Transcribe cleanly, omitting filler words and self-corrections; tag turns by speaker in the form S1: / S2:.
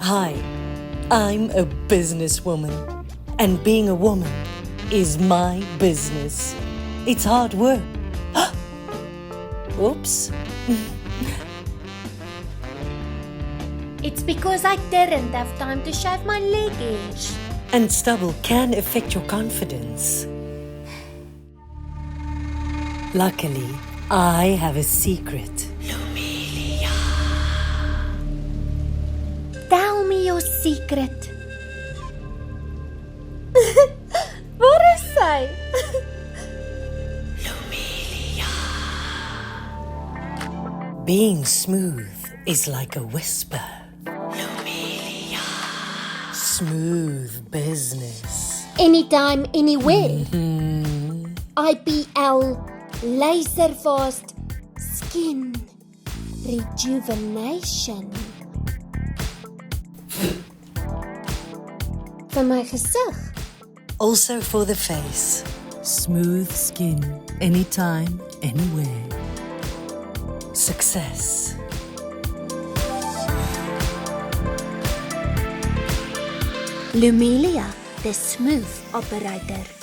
S1: Hi, I'm a businesswoman, and being a woman is my business. It's hard work. Oops.
S2: It's because I didn't have time to shave my leg edge.
S1: And stubble can affect your confidence. Luckily, I have a secret. Lumilia.
S2: Tell me your secret. Wat is sy?
S1: Lumilia. Being smooth is like a whisper. Lumilia. Smooth business.
S2: Anytime, anywhere. IPL Laser Fast Skin Rejuvenation. Vir my gesig.
S1: Also for the face. Smooth skin, anytime, anywhere. Success.
S2: Lumilia, the smooth operator.